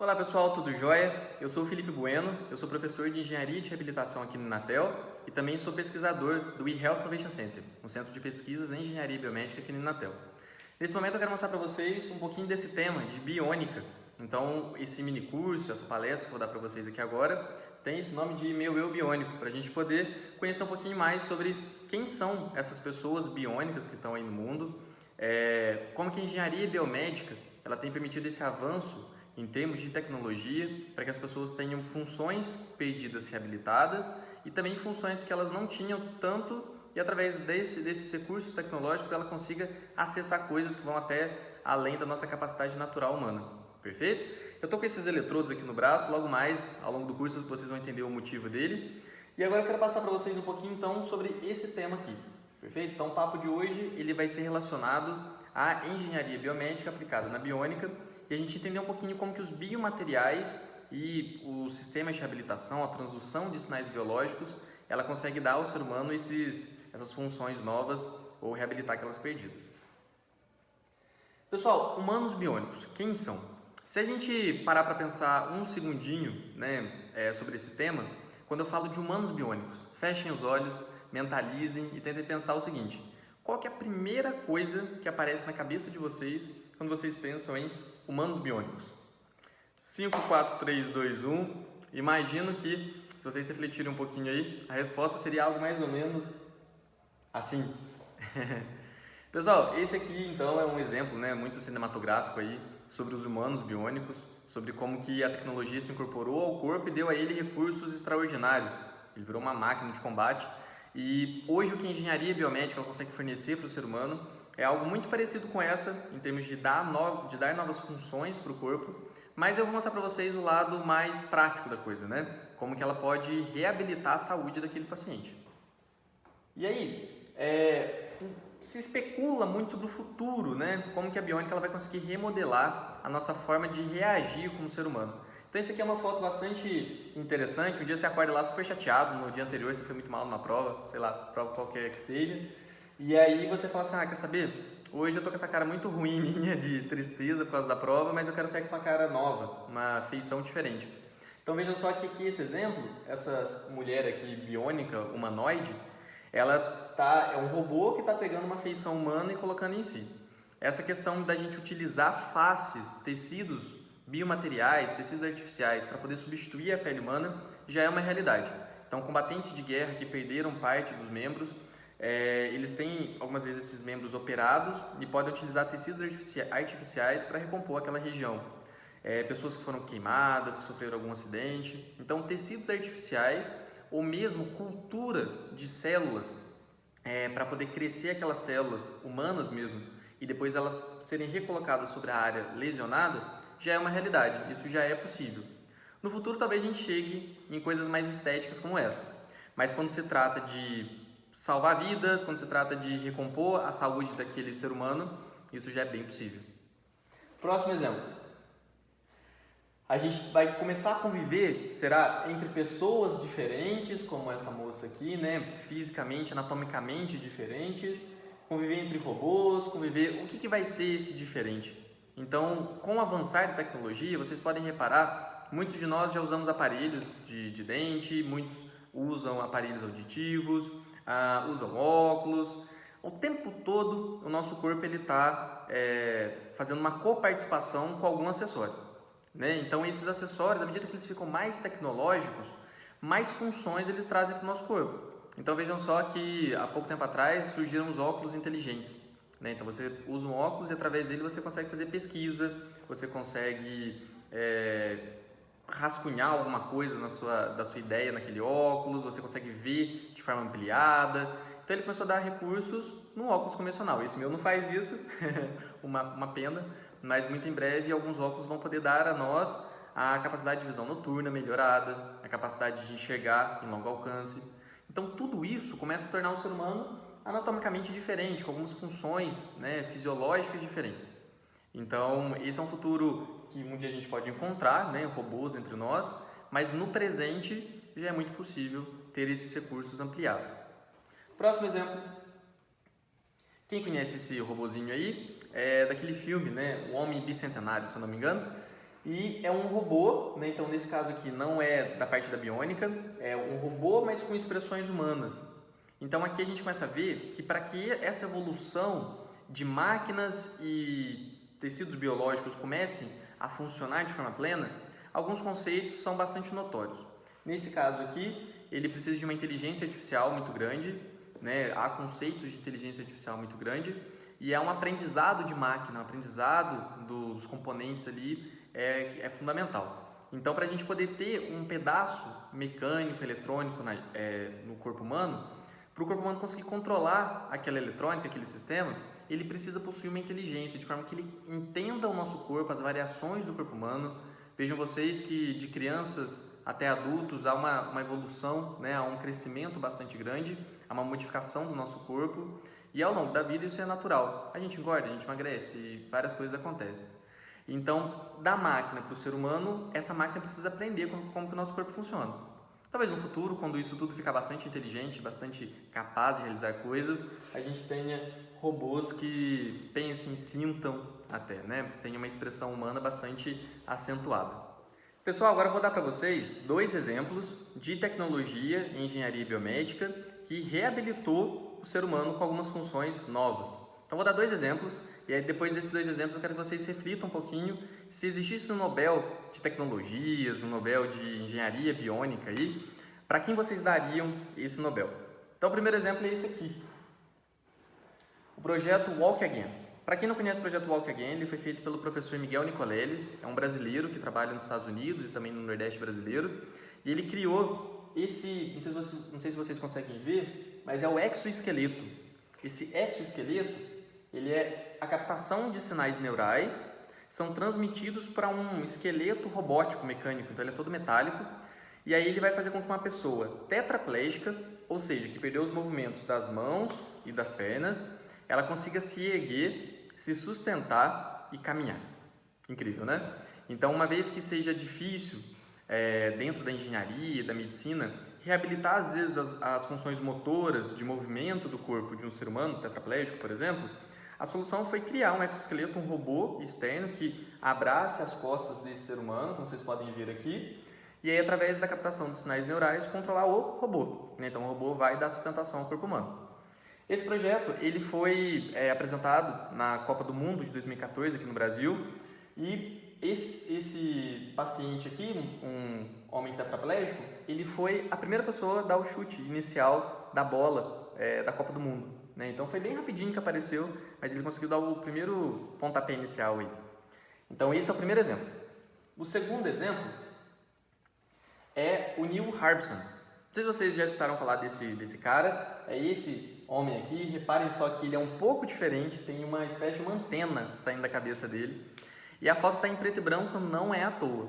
Olá pessoal, tudo jóia? Eu sou o Felipe Bueno, eu sou professor de Engenharia de Reabilitação aqui no Inatel e também sou pesquisador do eHealth Innovation Center, um centro de pesquisas em Engenharia Biomédica aqui no Inatel. Nesse momento eu quero mostrar para vocês um pouquinho desse tema de biônica. Então esse mini curso, essa palestra que eu vou dar para vocês aqui agora, tem esse nome de Meu Eu Biônico, para a gente poder conhecer um pouquinho mais sobre quem são essas pessoas biônicas que estão aí no mundo, como que a engenharia biomédica ela tem permitido esse avanço em termos de tecnologia, para que as pessoas tenham funções perdidas reabilitadas e também funções que elas não tinham tanto e através desses recursos tecnológicos ela consiga acessar coisas que vão até além da nossa capacidade natural humana. Perfeito? Eu estou com esses eletrodos aqui no braço, logo mais ao longo do curso vocês vão entender o motivo dele. E agora eu quero passar para vocês um pouquinho então sobre esse tema aqui. Perfeito? Então o papo de hoje ele vai ser relacionado à engenharia biomédica aplicada na biônica e a gente entender um pouquinho como que os biomateriais e os sistemas de reabilitação, a transdução de sinais biológicos, ela consegue dar ao ser humano essas funções novas ou reabilitar aquelas perdidas. Pessoal, humanos biônicos, quem são? Se a gente parar para pensar um segundinho sobre esse tema, quando eu falo de humanos biônicos, fechem os olhos, mentalizem e tentem pensar o seguinte: qual que é a primeira coisa que aparece na cabeça de vocês quando vocês pensam em humanos biônicos? 5, 4, 3, 2, 1. Imagino que, se vocês refletirem um pouquinho aí, a resposta seria algo mais ou menos assim. Pessoal, esse aqui então é um exemplo muito cinematográfico aí sobre os humanos biônicos, sobre como que a tecnologia se incorporou ao corpo e deu a ele recursos extraordinários. Ele virou uma máquina de combate e hoje o que a engenharia biomédica ela consegue fornecer para o ser humano é algo muito parecido com essa, em termos de dar novas funções para o corpo, mas eu vou mostrar para vocês o lado mais prático da coisa, como que ela pode reabilitar a saúde daquele paciente. E aí, se especula muito sobre o futuro, como que a biônica ela vai conseguir remodelar a nossa forma de reagir como ser humano. Então esse aqui é uma foto bastante interessante. Um dia você acorda lá super chateado, no dia anterior você foi muito mal numa prova, sei lá, prova qualquer que seja, e aí você fala assim, quer saber? Hoje eu tô com essa cara muito ruim minha de tristeza por causa da prova, mas eu quero sair com uma cara nova, uma feição diferente. Então vejam só que aqui esse exemplo, essa mulher aqui biônica, humanoide, ela é um robô que está pegando uma feição humana e colocando em si. Essa questão da gente utilizar faces, tecidos biomateriais, tecidos artificiais para poder substituir a pele humana já é uma realidade. Então, combatentes de guerra que perderam parte dos membros, eles têm algumas vezes esses membros operados e podem utilizar tecidos artificiais para recompor aquela região. Pessoas que foram queimadas, que sofreram algum acidente. Então, tecidos artificiais ou mesmo cultura de células para poder crescer aquelas células humanas mesmo e depois elas serem recolocadas sobre a área lesionada, já é uma realidade, isso já é possível. No futuro talvez a gente chegue em coisas mais estéticas como essa, mas quando se trata de salvar vidas, quando se trata de recompor a saúde daquele ser humano, isso já é bem possível. Próximo exemplo. A gente vai começar a conviver, será entre pessoas diferentes, como essa moça aqui, fisicamente, anatomicamente diferentes, conviver entre robôs, conviver... O que vai ser esse diferente? Então, com o avançar da tecnologia, vocês podem reparar, muitos de nós já usamos aparelhos de dente, muitos usam aparelhos auditivos, usam óculos. O tempo todo, o nosso corpo está fazendo uma coparticipação com algum acessório. Então esses acessórios, à medida que eles ficam mais tecnológicos, mais funções eles trazem para o nosso corpo. Então vejam só que há pouco tempo atrás surgiram os óculos inteligentes. Então você usa um óculos e através dele você consegue fazer pesquisa, você consegue rascunhar alguma coisa da sua ideia naquele óculos, você consegue ver de forma ampliada. Então ele começou a dar recursos no óculos convencional. Esse meu não faz isso, uma pena, mas muito em breve alguns óculos vão poder dar a nós a capacidade de visão noturna melhorada, a capacidade de enxergar em longo alcance. Então tudo isso começa a tornar o ser humano anatomicamente diferente, com algumas funções fisiológicas diferentes. Então esse é um futuro que um dia a gente pode encontrar, robôs entre nós, mas no presente já é muito possível ter esses recursos ampliados. Próximo exemplo. Quem conhece esse robozinho aí é daquele filme, O Homem Bicentenário, se eu não me engano. E é um robô, né? Então nesse caso aqui não é da parte da biônica, é um robô, mas com expressões humanas. Então aqui a gente começa a ver que para que essa evolução de máquinas e tecidos biológicos comecem a funcionar de forma plena, alguns conceitos são bastante notórios. Nesse caso aqui, ele precisa de uma inteligência artificial muito grande, né? Há conceitos de inteligência artificial muito grande e é um aprendizado de máquina, um aprendizado dos componentes ali é fundamental. Então, para a gente poder ter um pedaço mecânico, eletrônico no corpo humano, para o corpo humano conseguir controlar aquela eletrônica, aquele sistema, ele precisa possuir uma inteligência, de forma que ele entenda o nosso corpo, as variações do corpo humano. Vejam vocês que de crianças até adultos há uma evolução, né? Há um crescimento bastante grande, há uma modificação do nosso corpo e ao longo da vida isso é natural. A gente engorda, a gente emagrece e várias coisas acontecem. Então, da máquina para o ser humano, essa máquina precisa aprender como que o nosso corpo funciona. Talvez no futuro, quando isso tudo ficar bastante inteligente, bastante capaz de realizar coisas, a gente tenha robôs que pensem, sintam até, né? Tenha uma expressão humana bastante acentuada. Pessoal, agora eu vou dar para vocês 2 exemplos de tecnologia em engenharia biomédica que reabilitou o ser humano com algumas funções novas. Então, vou dar 2 exemplos e aí depois desses 2 exemplos eu quero que vocês reflitam um pouquinho se existisse um Nobel de tecnologias, um Nobel de engenharia biônica aí, para quem vocês dariam esse Nobel? Então, o primeiro exemplo é esse aqui, o projeto Walk Again. Para quem não conhece o projeto Walk Again, ele foi feito pelo professor Miguel Nicoleles, é um brasileiro que trabalha nos Estados Unidos e também no Nordeste brasileiro, e ele criou esse, não sei se vocês conseguem ver, mas é o exoesqueleto. Esse exoesqueleto, ele é a captação de sinais neurais, são transmitidos para um esqueleto robótico mecânico, então ele é todo metálico, e aí ele vai fazer com que uma pessoa tetraplégica, ou seja, que perdeu os movimentos das mãos e das pernas, ela consiga se erguer, se sustentar e caminhar. Incrível, né? Então, uma vez que seja difícil, dentro da engenharia, da medicina, reabilitar às vezes as funções motoras de movimento do corpo de um ser humano, tetraplégico, por exemplo, a solução foi criar um exoesqueleto, um robô externo que abrace as costas desse ser humano, como vocês podem ver aqui, e aí, através da captação de sinais neurais, controlar o robô. Então, o robô vai dar sustentação ao corpo humano. Esse projeto ele foi apresentado na Copa do Mundo de 2014 aqui no Brasil e esse paciente aqui, um homem tetraplégico, ele foi a primeira pessoa a dar o chute inicial da bola da Copa do Mundo, né? Então foi bem rapidinho que apareceu, mas ele conseguiu dar o primeiro pontapé inicial aí. Então esse é o primeiro exemplo. O segundo exemplo é o Neil Harbisson. Não sei se vocês já escutaram falar desse cara, é esse homem aqui, reparem só que ele é um pouco diferente, tem uma espécie de uma antena saindo da cabeça dele, e a foto está em preto e branco, não é à toa.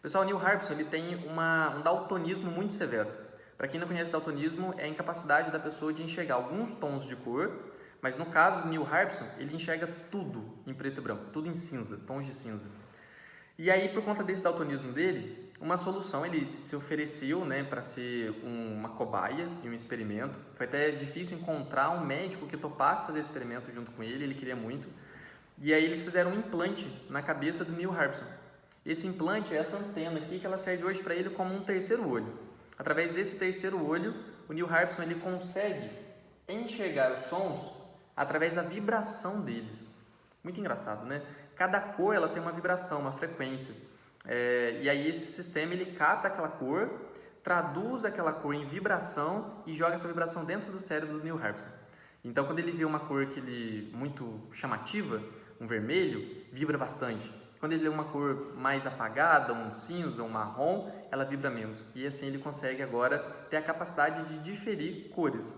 Pessoal, o Neil Harbisson ele tem um daltonismo muito severo. Para quem não conhece daltonismo, é a incapacidade da pessoa de enxergar alguns tons de cor, mas no caso do Neil Harbisson, ele enxerga tudo em preto e branco, tudo em cinza, tons de cinza. E aí, por conta desse daltonismo dele, uma solução, ele se ofereceu, né, para ser uma cobaia em um experimento. Foi até difícil encontrar um médico que topasse fazer experimento junto com ele queria muito. E aí eles fizeram um implante na cabeça do Neil Harbisson. Esse implante é essa antena aqui que ela serve hoje para ele como um terceiro olho. Através desse terceiro olho, o Neil Harbisson ele consegue enxergar os sons através da vibração deles. Muito engraçado, né? Cada cor ela tem uma vibração, uma frequência. E aí esse sistema ele capta aquela cor, traduz aquela cor em vibração e joga essa vibração dentro do cérebro do Neil Harbisson. Então quando ele vê uma cor muito chamativa, um vermelho, vibra bastante. Quando ele vê uma cor mais apagada, um cinza, um marrom, ela vibra menos. E assim ele consegue agora ter a capacidade de diferir cores.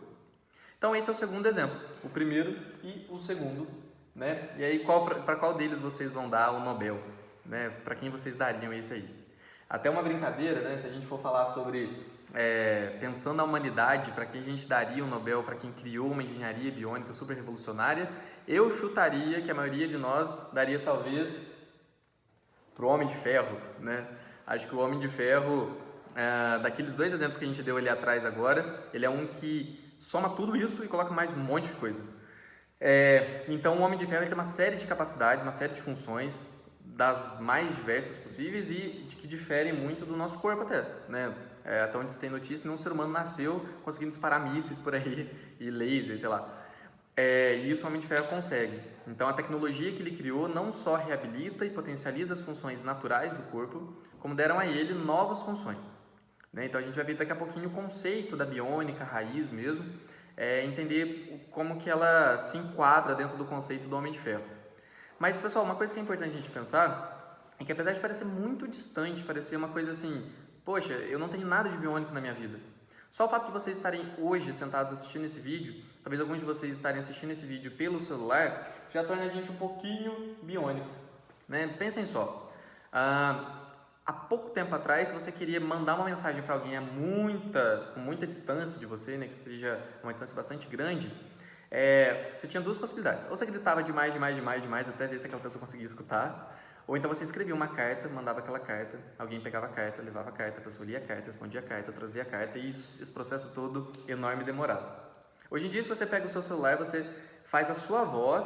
Então esse é o segundo exemplo, o primeiro e o segundo, né? E aí para qual deles vocês vão dar o Nobel? Né? Para quem vocês dariam isso aí? Até uma brincadeira, né? Se a gente for falar sobre pensando na humanidade, para quem a gente daria o Nobel, para quem criou uma engenharia biônica super revolucionária, eu chutaria que a maioria de nós daria talvez para o Homem de Ferro, né? Acho que o Homem de Ferro, daqueles 2 exemplos que a gente deu ali atrás agora, ele é um que soma tudo isso e coloca mais um monte de coisa. Então o Homem de Ferro ele tem uma série de capacidades, uma série de funções, das mais diversas possíveis e de que diferem muito do nosso corpo até, né? Até onde se tem notícia, nenhum ser humano nasceu conseguindo disparar mísseis por aí e laser, sei lá. E isso o Homem de Ferro consegue. Então a tecnologia que ele criou não só reabilita e potencializa as funções naturais do corpo, como deram a ele novas funções, né? Então a gente vai ver daqui a pouquinho o conceito da biônica, raiz mesmo, entender como que ela se enquadra dentro do conceito do Homem de Ferro. Mas pessoal, uma coisa que é importante a gente pensar é que apesar de parecer muito distante, parecer uma coisa assim, poxa, eu não tenho nada de biônico na minha vida. Só o fato de vocês estarem hoje sentados assistindo esse vídeo, talvez alguns de vocês estarem assistindo esse vídeo pelo celular, já torna a gente um pouquinho biônico, né? Pensem só, há pouco tempo atrás, se você queria mandar uma mensagem para alguém com muita distância de você, né, que seja uma distância bastante grande, você tinha duas possibilidades. Ou você gritava demais, até ver se aquela pessoa conseguia escutar, ou então você escrevia uma carta, mandava aquela carta, alguém pegava a carta, levava a carta, a pessoa lia a carta, respondia a carta, trazia a carta, e esse processo todo enorme e demorado. Hoje em dia, se você pega o seu celular, você faz a sua voz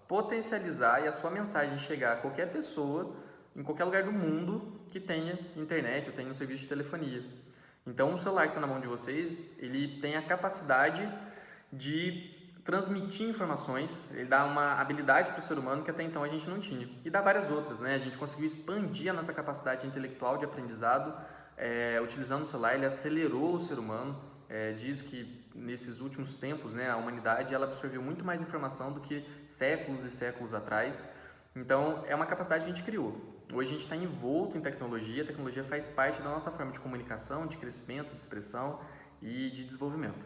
potencializar e a sua mensagem chegar a qualquer pessoa, em qualquer lugar do mundo que tenha internet ou tenha um serviço de telefonia. Então, o celular que está na mão de vocês, ele tem a capacidade de transmitir informações, ele dá uma habilidade para o ser humano que até então a gente não tinha. E dá várias outras, né? A gente conseguiu expandir a nossa capacidade intelectual de aprendizado utilizando o celular, ele acelerou o ser humano. Diz que nesses últimos tempos, né, a humanidade ela absorveu muito mais informação do que séculos e séculos atrás. Então, é uma capacidade que a gente criou. Hoje a gente está envolto em tecnologia, a tecnologia faz parte da nossa forma de comunicação, de crescimento, de expressão e de desenvolvimento.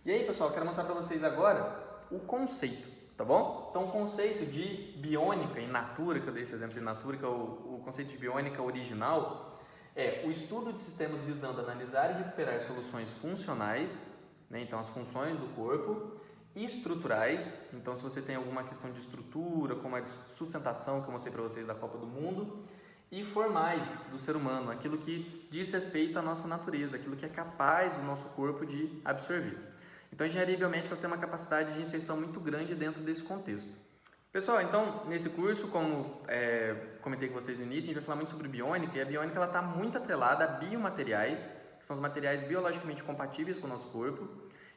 E aí, pessoal, eu quero mostrar para vocês agora o conceito, tá bom? Então, o conceito de biônica in natura, que eu dei esse exemplo de natura, que é o conceito de biônica original, é o estudo de sistemas visando analisar e recuperar soluções funcionais, né? Então, as funções do corpo, estruturais, então se você tem alguma questão de estrutura, como a de sustentação que eu mostrei para vocês da Copa do Mundo, e formais do ser humano, aquilo que diz respeito à nossa natureza, aquilo que é capaz do nosso corpo de absorver. Então a engenharia biomédica tem uma capacidade de inserção muito grande dentro desse contexto. Pessoal, então nesse curso, como comentei com vocês no início, a gente vai falar muito sobre biônica, e a biônica está muito atrelada a biomateriais, que são os materiais biologicamente compatíveis com o nosso corpo,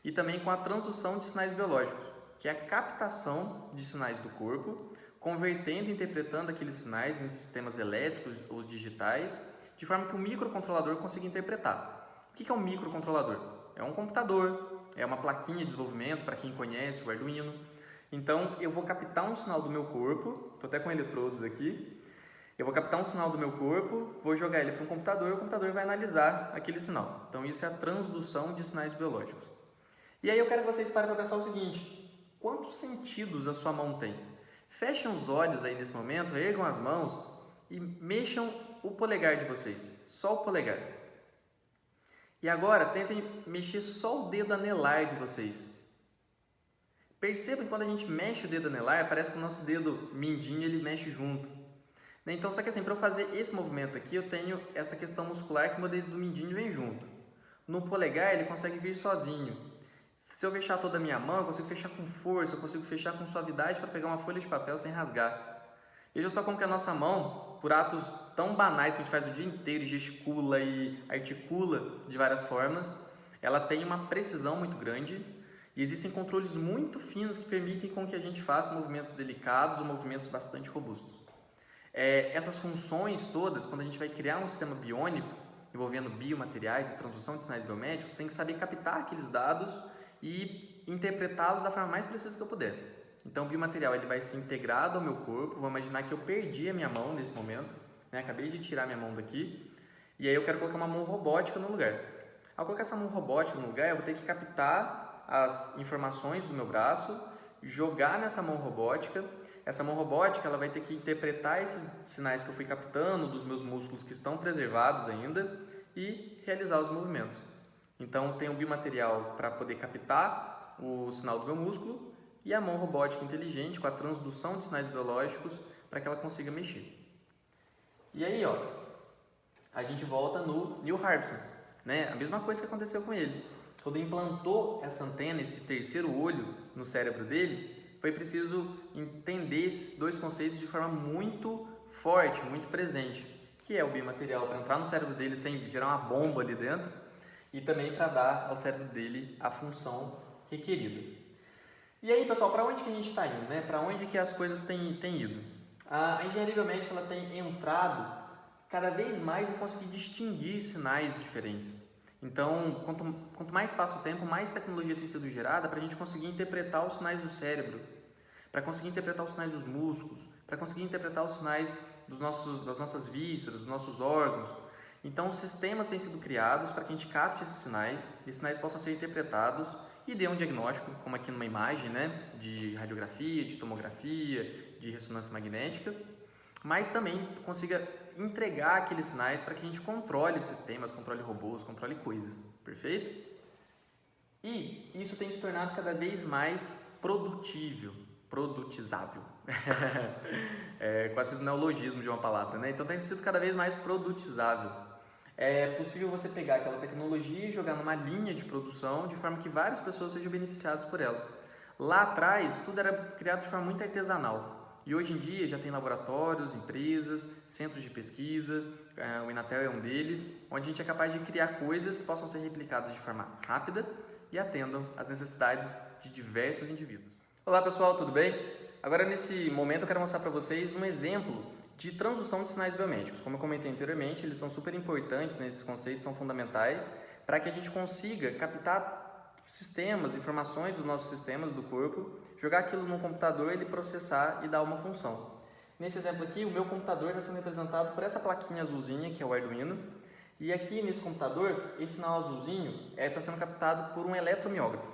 e também com a transdução de sinais biológicos, que é a captação de sinais do corpo, convertendo e interpretando aqueles sinais em sistemas elétricos ou digitais, de forma que o microcontrolador consiga interpretar. O que é um microcontrolador? É um computador, é uma plaquinha de desenvolvimento, para quem conhece o Arduino. Então, eu vou captar um sinal do meu corpo, estou até com eletrodos aqui, eu vou captar um sinal do meu corpo, vou jogar ele para um computador, e o computador vai analisar aquele sinal. Então, isso é a transdução de sinais biológicos. E aí eu quero que vocês parem para pensar o seguinte: quantos sentidos a sua mão tem? Fechem os olhos aí nesse momento, ergam as mãos e mexam o polegar de vocês, só o polegar. E agora tentem mexer só o dedo anelar de vocês. Percebam que quando a gente mexe o dedo anelar, parece que o nosso dedo mindinho ele mexe junto. Então, só que assim, para eu fazer esse movimento aqui, eu tenho essa questão muscular que o meu dedo do mindinho vem junto. No polegar, ele consegue vir sozinho. Se eu fechar toda a minha mão, eu consigo fechar com força, eu consigo fechar com suavidade para pegar uma folha de papel sem rasgar. Veja só como que a nossa mão, por atos tão banais que a gente faz o dia inteiro, gesticula e articula de várias formas, ela tem uma precisão muito grande e existem controles muito finos que permitem com que a gente faça movimentos delicados ou movimentos bastante robustos. Essas funções todas, quando a gente vai criar um sistema biônico, envolvendo biomateriais e transdução de sinais biomédicos, tem que saber captar aqueles dados e interpretá-los da forma mais precisa que eu puder. Então, o biomaterial ele vai ser integrado ao meu corpo. Vou imaginar que eu perdi a minha mão nesse momento, né? Acabei de tirar minha mão daqui, e aí eu quero colocar uma mão robótica no lugar. Ao colocar essa mão robótica no lugar, eu vou ter que captar as informações do meu braço, jogar nessa mão robótica. Essa mão robótica ela vai ter que interpretar esses sinais que eu fui captando dos meus músculos que estão preservados ainda e realizar os movimentos. Então, tem o biomaterial para poder captar o sinal do meu músculo e a mão robótica inteligente com a transdução de sinais biológicos para que ela consiga mexer. E aí, a gente volta no Neil Harbison, né? A mesma coisa que aconteceu com ele. Quando implantou essa antena, esse terceiro olho no cérebro dele, foi preciso entender esses dois conceitos de forma muito forte, muito presente, que é o biomaterial, para entrar no cérebro dele sem gerar uma bomba ali dentro e também para dar ao cérebro dele a função requerida. E aí, pessoal, para onde que a gente está indo, né? Para onde que as coisas têm ido? A engenharia biomédica ela tem entrado cada vez mais em conseguir distinguir sinais diferentes. Então, quanto mais passa o tempo, mais tecnologia tem sido gerada para a gente conseguir interpretar os sinais do cérebro, para conseguir interpretar os sinais dos músculos, para conseguir interpretar os sinais das nossas vísceras, dos nossos órgãos. Então, sistemas têm sido criados para que a gente capte esses sinais possam ser interpretados e dê um diagnóstico, como aqui numa imagem, né, de radiografia, de tomografia, de ressonância magnética, mas também consiga entregar aqueles sinais para que a gente controle sistemas, controle robôs, controle coisas, perfeito? E isso tem se tornado cada vez mais produtizável. Quase fiz um neologismo de uma palavra, né? Então tem sido cada vez mais produtizável. É possível você pegar aquela tecnologia e jogar numa linha de produção de forma que várias pessoas sejam beneficiadas por ela. Lá atrás, tudo era criado de forma muito artesanal. E hoje em dia já tem laboratórios, empresas, centros de pesquisa, o Inatel é um deles, onde a gente é capaz de criar coisas que possam ser replicadas de forma rápida e atendam às necessidades de diversos indivíduos. Olá pessoal, tudo bem? Agora nesse momento eu quero mostrar para vocês um exemplo de transdução de sinais biomédicos. Como eu comentei anteriormente, eles são super importantes, né? Esses conceitos são fundamentais para que a gente consiga captar sistemas, informações dos nossos sistemas do corpo, jogar aquilo no computador, ele processar e dar uma função. Nesse exemplo aqui, o meu computador está sendo representado por essa plaquinha azulzinha, que é o Arduino, e aqui nesse computador, esse sinal azulzinho está sendo captado por um eletromiógrafo.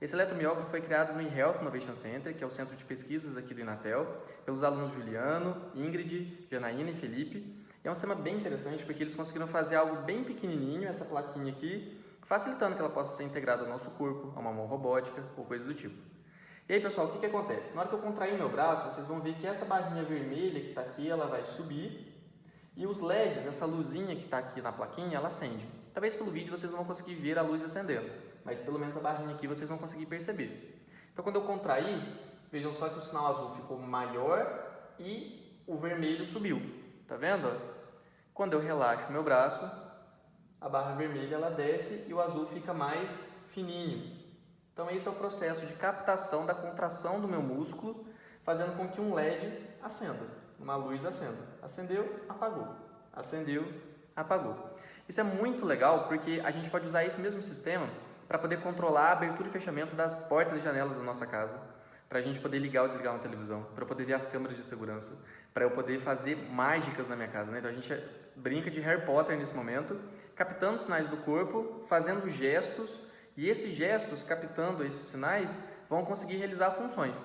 Esse eletromiógrafo foi criado no eHealth Innovation Center, que é o centro de pesquisas aqui do Inatel, pelos alunos Juliano, Ingrid, Janaína e Felipe. E é um sistema bem interessante, porque eles conseguiram fazer algo bem pequenininho, essa plaquinha aqui, facilitando que ela possa ser integrada ao nosso corpo, a uma mão robótica ou coisa do tipo. E aí, pessoal, o que acontece? Na hora que eu contrair o meu braço, vocês vão ver que essa barrinha vermelha que está aqui, ela vai subir e os LEDs, essa luzinha que está aqui na plaquinha, ela acende. Talvez pelo vídeo vocês não vão conseguir ver a luz acendendo, mas pelo menos a barrinha aqui vocês vão conseguir perceber. Então, quando eu contrair, vejam só que o sinal azul ficou maior e o vermelho subiu. Tá vendo? Quando eu relaxo o meu braço, a barra vermelha ela desce e o azul fica mais fininho. Então esse é o processo de captação da contração do meu músculo, fazendo com que um LED acenda, uma luz acenda. Acendeu, apagou. Acendeu, apagou. Isso é muito legal porque a gente pode usar esse mesmo sistema para poder controlar a abertura e fechamento das portas e janelas da nossa casa, para a gente poder ligar ou desligar uma televisão, para eu poder ver as câmeras de segurança, para eu poder fazer mágicas na minha casa, né? Então a gente brinca de Harry Potter nesse momento, captando sinais do corpo, fazendo gestos, e esses gestos, captando esses sinais, vão conseguir realizar funções.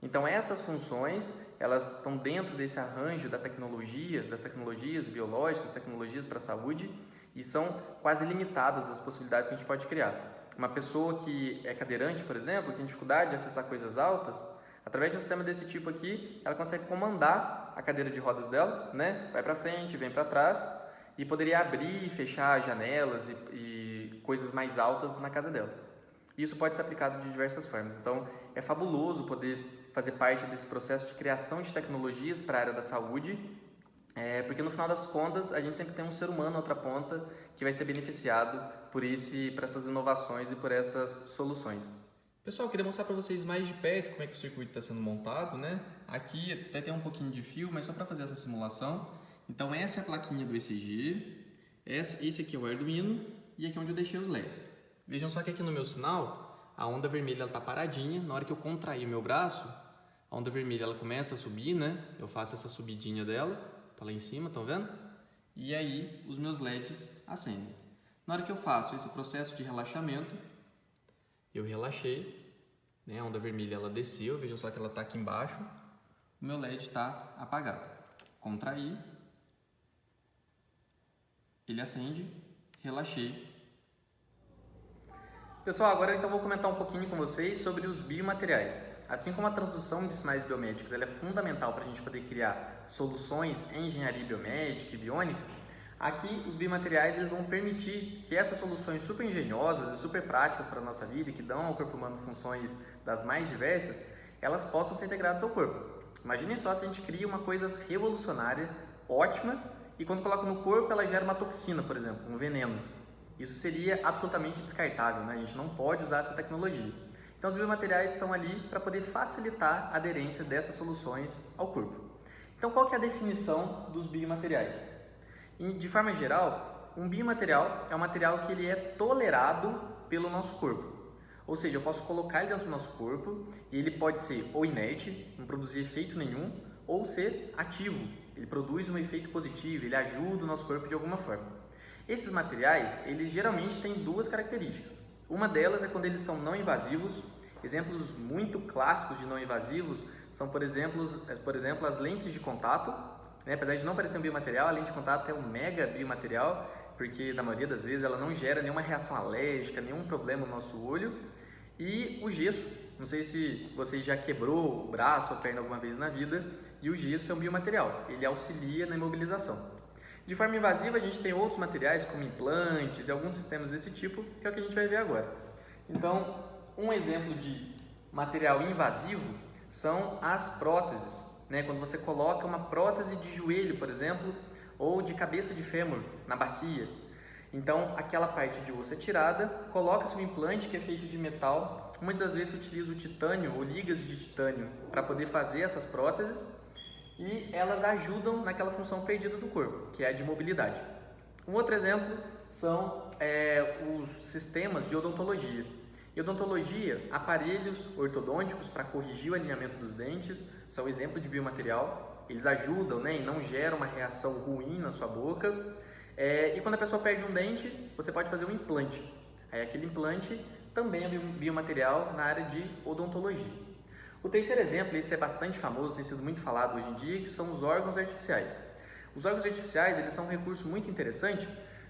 Então essas funções, elas estão dentro desse arranjo da tecnologia, das tecnologias biológicas, tecnologias para a saúde, e são quase limitadas as possibilidades que a gente pode criar. Uma pessoa que é cadeirante, por exemplo, que tem dificuldade de acessar coisas altas, através de um sistema desse tipo aqui, ela consegue comandar a cadeira de rodas dela, né? Vai para frente, vem para trás, e poderia abrir e fechar janelas e coisas mais altas na casa dela. Isso pode ser aplicado de diversas formas. Então, é fabuloso poder fazer parte desse processo de criação de tecnologias para a área da saúde, porque no final das contas, a gente sempre tem um ser humano na outra ponta que vai ser beneficiado por essas inovações e por essas soluções. Pessoal, eu queria mostrar para vocês mais de perto como é que o circuito está sendo montado, né? Aqui até tem um pouquinho de fio, mas só para fazer essa simulação. Então essa é a plaquinha do ECG, esse aqui é o Arduino e aqui é onde eu deixei os LEDs. Vejam só que aqui no meu sinal, a onda vermelha está paradinha. Na hora que eu contrair o meu braço, a onda vermelha ela começa a subir, né? Eu faço essa subidinha dela, tá lá em cima, estão vendo? E aí os meus LEDs acendem. Na hora que eu faço esse processo de relaxamento, eu relaxei, né? A onda vermelha ela desceu, vejam só que ela está aqui embaixo, o meu LED está apagado. Contraí, ele acende, relaxei. Pessoal, agora então vou comentar um pouquinho com vocês sobre os biomateriais. Assim como a transdução de sinais biomédicos ela é fundamental para a gente poder criar soluções em engenharia biomédica e biônica, aqui os biomateriais eles vão permitir que essas soluções super engenhosas e super práticas para a nossa vida e que dão ao corpo humano funções das mais diversas, elas possam ser integradas ao corpo. Imaginem só se a gente cria uma coisa revolucionária, ótima, e quando coloca no corpo ela gera uma toxina, por exemplo, um veneno. Isso seria absolutamente descartável, né? A gente não pode usar essa tecnologia. Então os biomateriais estão ali para poder facilitar a aderência dessas soluções ao corpo. Então qual que é a definição dos biomateriais? De forma geral, um biomaterial é um material que ele é tolerado pelo nosso corpo. Ou seja, eu posso colocar ele dentro do nosso corpo e ele pode ser ou inerte, não produzir efeito nenhum, ou ser ativo, ele produz um efeito positivo, ele ajuda o nosso corpo de alguma forma. Esses materiais, eles geralmente têm duas características. Uma delas é quando eles são não invasivos. Exemplos muito clássicos de não invasivos são, por exemplo, as lentes de contato. Apesar de não parecer um biomaterial, a lente de contato é um mega biomaterial, porque na maioria das vezes ela não gera nenhuma reação alérgica, nenhum problema no nosso olho. E o gesso, não sei se você já quebrou o braço ou a perna alguma vez na vida, e o gesso é um biomaterial, ele auxilia na imobilização. De forma invasiva, a gente tem outros materiais como implantes e alguns sistemas desse tipo, que é o que a gente vai ver agora. Então, um exemplo de material invasivo são as próteses. Quando você coloca uma prótese de joelho, por exemplo, ou de cabeça de fêmur na bacia. Então, aquela parte de osso é tirada, coloca-se um implante que é feito de metal. Muitas das vezes se utiliza o titânio ou ligas de titânio para poder fazer essas próteses e elas ajudam naquela função perdida do corpo, que é a de mobilidade. Um outro exemplo são os sistemas de odontologia. Em odontologia, aparelhos ortodônticos para corrigir o alinhamento dos dentes são exemplo de biomaterial. Eles ajudam e não geram uma reação ruim na sua boca. E quando a pessoa perde um dente, você pode fazer um implante. Aí aquele implante também é biomaterial na área de odontologia. O terceiro exemplo, esse é bastante famoso, tem sido muito falado hoje em dia, que são os órgãos artificiais. Os órgãos artificiais, eles são um recurso muito interessante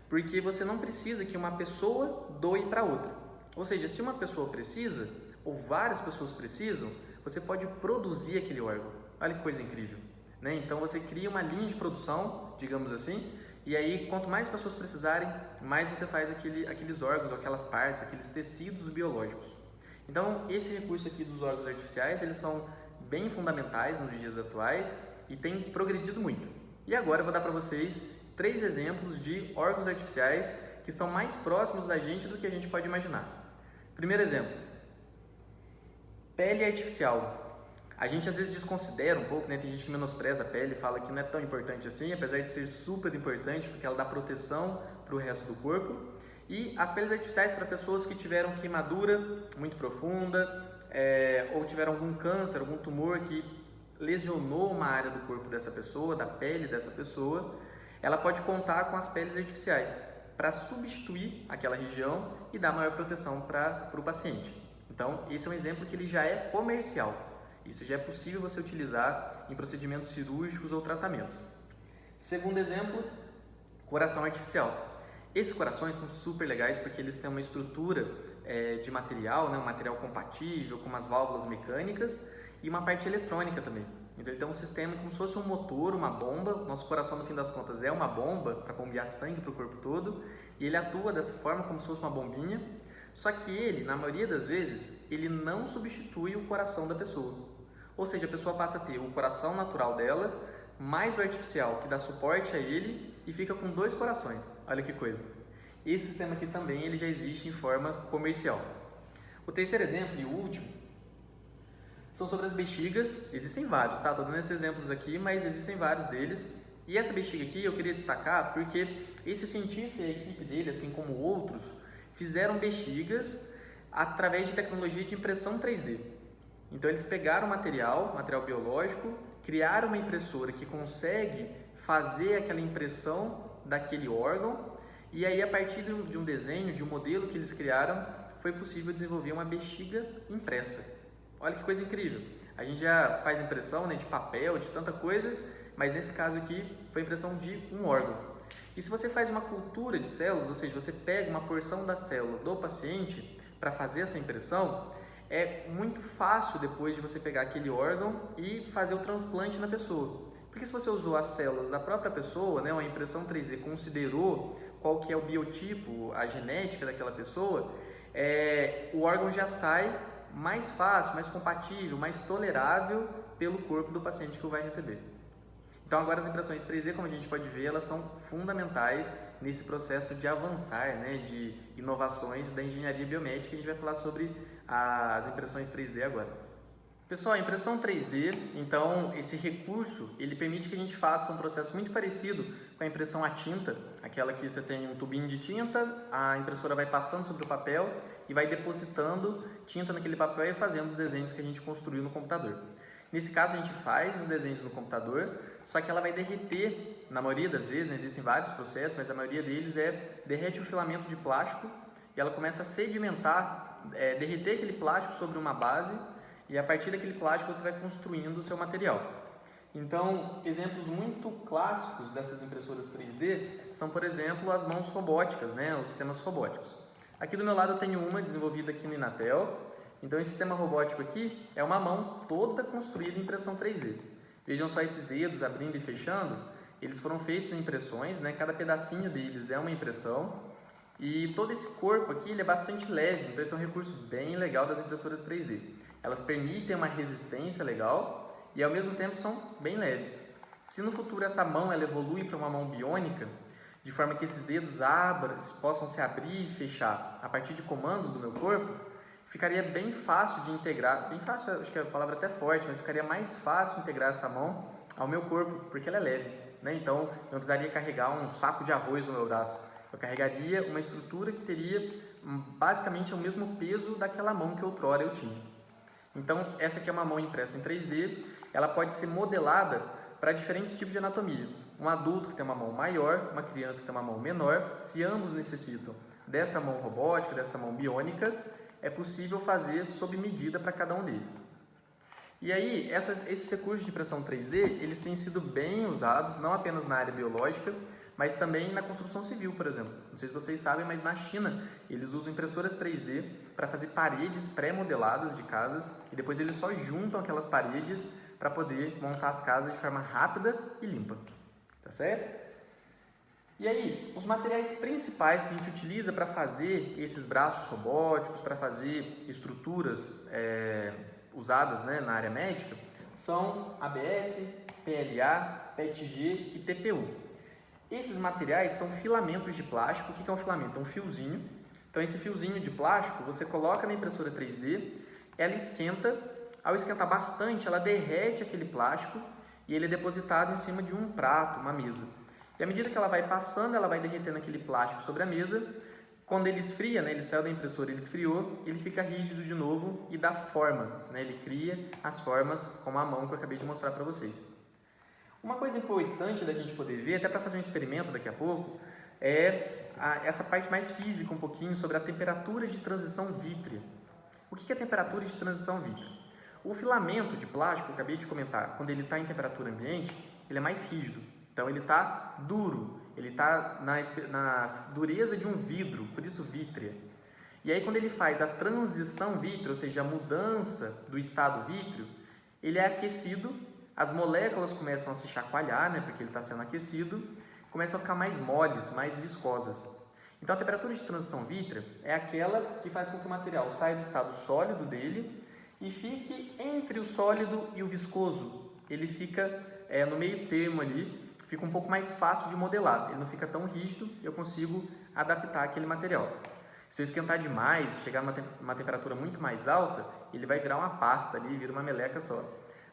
porque você não precisa que uma pessoa doe para outra. Ou seja, se uma pessoa precisa, ou várias pessoas precisam, você pode produzir aquele órgão. Olha que coisa incrível. Então você cria uma linha de produção, digamos assim, e aí quanto mais pessoas precisarem, mais você faz aqueles órgãos, aquelas partes, aqueles tecidos biológicos. Então esse recurso aqui dos órgãos artificiais, eles são bem fundamentais nos dias atuais e têm progredido muito. E agora eu vou dar para vocês 3 exemplos de órgãos artificiais que estão mais próximos da gente do que a gente pode imaginar. Primeiro exemplo, pele artificial. A gente às vezes desconsidera um pouco, tem gente que menospreza a pele, fala que não é tão importante assim, apesar de ser super importante porque ela dá proteção para o resto do corpo. E as peles artificiais para pessoas que tiveram queimadura muito profunda ou tiveram algum câncer, algum tumor que lesionou uma área do corpo dessa pessoa, da pele dessa pessoa, ela pode contar com as peles artificiais para substituir aquela região e dar maior proteção para o paciente. Então, esse é um exemplo que ele já é comercial. Isso já é possível você utilizar em procedimentos cirúrgicos ou tratamentos. Segundo exemplo, coração artificial. Esses corações são super legais porque eles têm uma estrutura de material, um material compatível, com umas válvulas mecânicas e uma parte eletrônica também. Então ele tem um sistema como se fosse um motor, uma bomba. Nosso coração, no fim das contas, é uma bomba para bombear sangue para o corpo todo e ele atua dessa forma como se fosse uma bombinha. Só que ele, na maioria das vezes, ele não substitui o coração da pessoa. Ou seja, a pessoa passa a ter o coração natural dela, mais o artificial que dá suporte a ele e fica com 2 corações. Olha que coisa. Esse sistema aqui também ele já existe em forma comercial. O terceiro exemplo e o último são sobre as bexigas. Existem vários, tá? Estou dando esses exemplos aqui, mas existem vários deles. E essa bexiga aqui eu queria destacar porque esse cientista e a equipe dele, assim como outros, fizeram bexigas através de tecnologia de impressão 3D. Então eles pegaram material biológico, criaram uma impressora que consegue fazer aquela impressão daquele órgão e aí a partir de um desenho, de um modelo que eles criaram, foi possível desenvolver uma bexiga impressa. Olha que coisa incrível! A gente já faz impressão de papel, de tanta coisa, mas nesse caso aqui foi impressão de um órgão. E se você faz uma cultura de células, ou seja, você pega uma porção da célula do paciente para fazer essa impressão, é muito fácil depois de você pegar aquele órgão e fazer o transplante na pessoa. Porque se você usou as células da própria pessoa, a impressão 3D considerou qual que é o biotipo, a genética daquela pessoa, o órgão já sai mais fácil, mais compatível, mais tolerável pelo corpo do paciente que o vai receber. Então agora as impressões 3D, como a gente pode ver, elas são fundamentais nesse processo de avançar, né, de inovações da engenharia biomédica. A gente vai falar sobre as impressões 3D agora. Pessoal, a impressão 3D, então esse recurso, ele permite que a gente faça um processo muito parecido com a impressão a tinta, aquela que você tem um tubinho de tinta, a impressora vai passando sobre o papel e vai depositando tinta naquele papel e fazendo os desenhos que a gente construiu no computador. Nesse caso, a gente faz os desenhos no computador, só que ela vai derreter, na maioria das vezes, né, existem vários processos, mas a maioria deles derrete o filamento de plástico e ela começa a sedimentar, derreter aquele plástico sobre uma base e a partir daquele plástico você vai construindo o seu material. Então, exemplos muito clássicos dessas impressoras 3D são, por exemplo, as mãos robóticas, né, os sistemas robóticos. Aqui do meu lado eu tenho uma desenvolvida aqui no Inatel. Então esse sistema robótico aqui é uma mão toda construída em impressão 3D. Vejam só esses dedos abrindo e fechando, eles foram feitos em impressões, né? Cada pedacinho deles é uma impressão e todo esse corpo aqui ele é bastante leve, então esse é um recurso bem legal das impressoras 3D. Elas permitem uma resistência legal e ao mesmo tempo são bem leves. Se no futuro essa mão ela evolui para uma mão biônica, de forma que esses dedos possam se abrir e fechar a partir de comandos do meu corpo, ficaria bem fácil de integrar, bem fácil, acho que a palavra até forte, mas ficaria mais fácil integrar essa mão ao meu corpo, porque ela é leve, né? Então, eu não precisaria carregar um saco de arroz no meu braço, eu carregaria uma estrutura que teria basicamente o mesmo peso daquela mão que outrora eu tinha. Então, essa aqui é uma mão impressa em 3D, ela pode ser modelada para diferentes tipos de anatomia. Um adulto que tem uma mão maior, uma criança que tem uma mão menor, se ambos necessitam dessa mão robótica, dessa mão biônica, é possível fazer sob medida para cada um deles. E aí, esses recursos de impressão 3D, eles têm sido bem usados, não apenas na área biológica, mas também na construção civil, por exemplo. Não sei se vocês sabem, mas na China, eles usam impressoras 3D para fazer paredes pré-modeladas de casas, e depois eles só juntam aquelas paredes para poder montar as casas de forma rápida e limpa. Tá certo? E aí, os materiais principais que a gente utiliza para fazer esses braços robóticos, para fazer estruturas usadas, né, na área médica, são ABS, PLA, PETG e TPU. Esses materiais são filamentos de plástico. O que é um filamento? É um fiozinho. Então, esse fiozinho de plástico, você coloca na impressora 3D, ela esquenta, ao esquentar bastante, ela derrete aquele plástico e ele é depositado em cima de um prato, uma mesa. E à medida que ela vai passando, ela vai derretendo aquele plástico sobre a mesa. Quando ele esfria, né, ele saiu da impressora, ele esfriou, ele fica rígido de novo e dá forma, né, ele cria as formas como a mão que eu acabei de mostrar para vocês. Uma coisa importante da gente poder ver, até para fazer um experimento daqui a pouco, é essa parte mais física um pouquinho sobre a temperatura de transição vítrea. O que é a temperatura de transição vítrea? O filamento de plástico, que eu acabei de comentar, quando ele está em temperatura ambiente, ele é mais rígido. Então ele está duro, ele está na dureza de um vidro, por isso vítrea. E aí quando ele faz a transição vítrea, ou seja, a mudança do estado vítreo, ele é aquecido, as moléculas começam a se chacoalhar, né, porque ele está sendo aquecido, começam a ficar mais moles, mais viscosas. Então a temperatura de transição vítrea é aquela que faz com que o material saia do estado sólido dele e fique entre o sólido e o viscoso. Ele fica no meio termo ali, fica um pouco mais fácil de modelar, ele não fica tão rígido e eu consigo adaptar aquele material. Se eu esquentar demais, chegar numa temperatura muito mais alta, ele vai virar uma pasta ali, vira uma meleca só.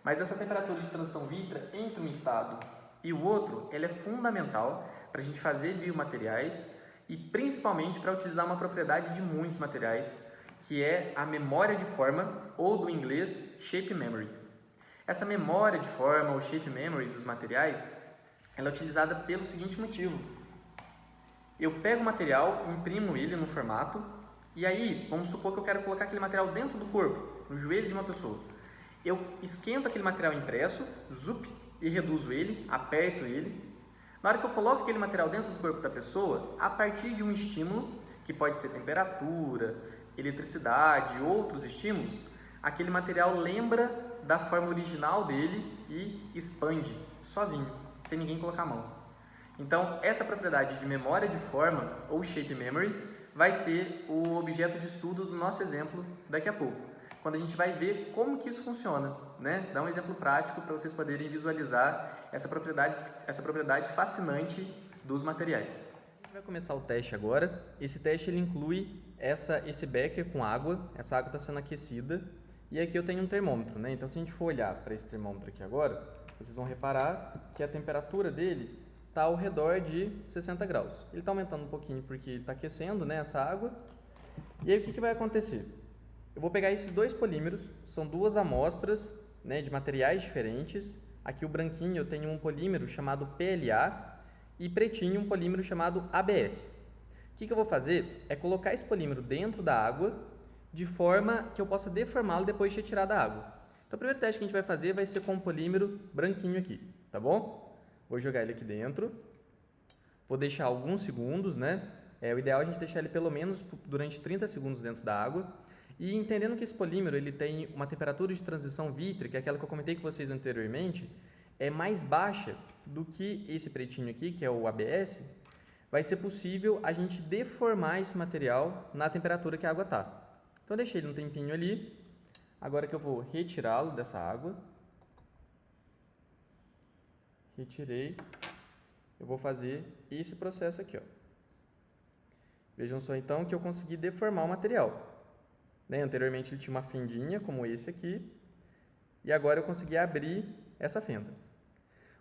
Mas essa temperatura de transição vítrea entre um estado e o outro, ela é fundamental para a gente fazer biomateriais e principalmente para utilizar uma propriedade de muitos materiais, que é a memória de forma, ou do inglês, shape memory. Essa memória de forma, ou shape memory dos materiais, ela é utilizada pelo seguinte motivo. Eu pego o material, imprimo ele no formato, e aí, vamos supor que eu quero colocar aquele material dentro do corpo, no joelho de uma pessoa. Eu esquento aquele material impresso, e reduzo ele, aperto ele. Na hora que eu coloco aquele material dentro do corpo da pessoa, a partir de um estímulo, que pode ser temperatura, eletricidade, outros estímulos, aquele material lembra da forma original dele e expande sozinho, sem ninguém colocar a mão. Então, essa propriedade de memória de forma, ou shape memory, vai ser o objeto de estudo do nosso exemplo daqui a pouco. quando a gente vai ver como que isso funciona, né? Dá um exemplo prático para vocês poderem visualizar essa propriedade fascinante dos materiais. A gente vai começar o teste agora. Esse teste ele inclui esse becker com água. Essa água está sendo aquecida e aqui eu tenho um termômetro, né? Então, se a gente for olhar para esse termômetro aqui agora, vocês vão reparar que a temperatura dele está ao redor de 60 graus. Ele está aumentando um pouquinho porque ele está aquecendo, né, essa água. E aí o que vai acontecer? Eu vou pegar esses dois polímeros, são duas amostras, né, de materiais diferentes. Aqui o branquinho eu tenho um polímero chamado PLA e pretinho um polímero chamado ABS. O que eu vou fazer é colocar esse polímero dentro da água de forma que eu possa deformá-lo depois de retirar da água. Então o primeiro teste que a gente vai fazer vai ser com o polímero branquinho aqui, tá bom? Vou jogar ele aqui dentro, vou deixar alguns segundos, né? O ideal é a gente deixar ele pelo menos durante 30 segundos dentro da água. E entendendo que esse polímero ele tem uma temperatura de transição vítrea, que é aquela que eu comentei com vocês anteriormente, é mais baixa do que esse pretinho aqui, que é o ABS, vai ser possível a gente deformar esse material na temperatura que a água está. Então, eu deixei ele um tempinho ali. Agora que eu vou retirá-lo dessa água. Retirei. Eu vou fazer esse processo aqui, ó. Vejam só, então, que eu consegui deformar o material. Né? Anteriormente ele tinha uma fendinha, como esse aqui, e agora eu consegui abrir essa fenda.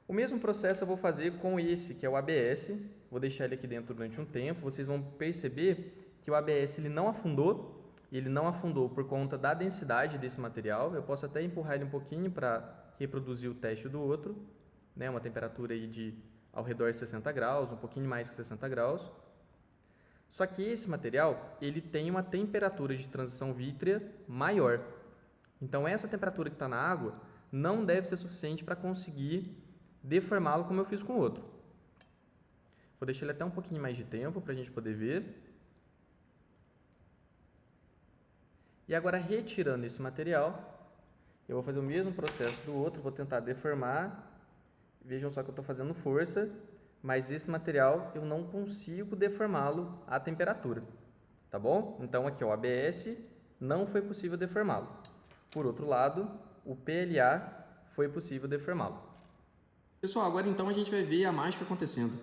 O mesmo processo eu vou fazer com esse, que é o ABS. Vou deixar ele aqui dentro durante um tempo. Vocês vão perceber que o ABS ele não afundou. Ele não afundou por conta da densidade desse material. Eu posso até empurrar ele um pouquinho para reproduzir o teste do outro. Né? Uma temperatura aí de ao redor de 60 graus, um pouquinho mais que 60 graus. Só que esse material, ele tem uma temperatura de transição vítrea maior. Então, essa temperatura que está na água não deve ser suficiente para conseguir deformá-lo como eu fiz com o outro. Vou deixar ele até um pouquinho mais de tempo para a gente poder ver. E agora, retirando esse material, eu vou fazer o mesmo processo do outro, vou tentar deformar. Vejam só que eu estou fazendo força, mas esse material eu não consigo deformá-lo à temperatura, tá bom? Então, aqui ó, o ABS não foi possível deformá-lo. Por outro lado, o PLA foi possível deformá-lo. Pessoal, agora então a gente vai ver a mágica acontecendo.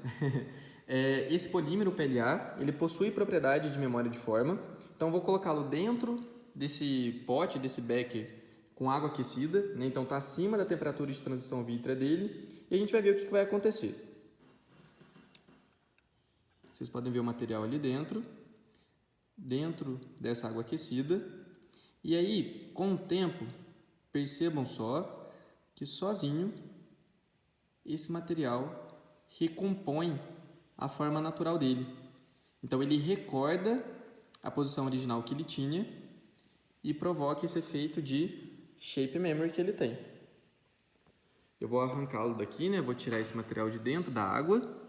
Esse polímero PLA, ele possui propriedade de memória de forma, então eu vou colocá-lo dentro desse pote, desse becker com água aquecida, né? Então está acima da temperatura de transição vítrea dele, e a gente vai ver o que vai acontecer. Vocês podem ver o material ali dentro dessa água aquecida. E aí, com o tempo, percebam só que sozinho esse material recompõe a forma natural dele. Então, ele recorda a posição original que ele tinha e provoca esse efeito de shape memory que ele tem. Eu vou arrancá-lo daqui, né? Vou tirar esse material de dentro da água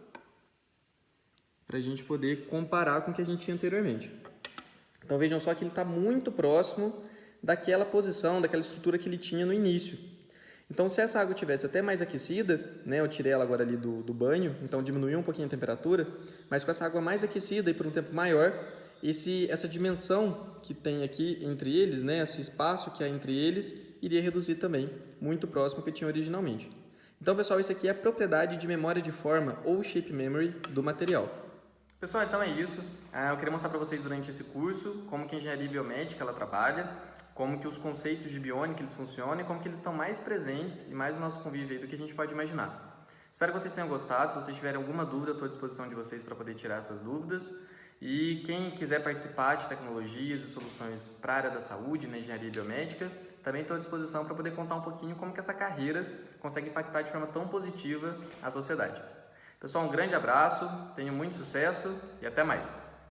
para a gente poder comparar com o que a gente tinha anteriormente. Então, vejam só que ele está muito próximo daquela posição, daquela estrutura que ele tinha no início. Então, se essa água tivesse até mais aquecida, né, eu tirei ela agora ali do banho, então diminuiu um pouquinho a temperatura, mas com essa água mais aquecida e por um tempo maior, essa dimensão que tem aqui entre eles, né, esse espaço que há entre eles, iria reduzir também, muito próximo ao que tinha originalmente. Então, pessoal, isso aqui é a propriedade de memória de forma ou shape memory do material. Pessoal, então é isso. Eu queria mostrar para vocês durante esse curso como que a engenharia biomédica ela trabalha, como que os conceitos de biônica eles funcionam e como que eles estão mais presentes e mais no nosso convívio aí do que a gente pode imaginar. Espero que vocês tenham gostado. Se vocês tiverem alguma dúvida, eu estou à disposição de vocês para poder tirar essas dúvidas. E quem quiser participar de tecnologias e soluções para a área da saúde, na engenharia biomédica, também estou à disposição para poder contar um pouquinho como que essa carreira consegue impactar de forma tão positiva a sociedade. Pessoal, um grande abraço, tenham muito sucesso e até mais!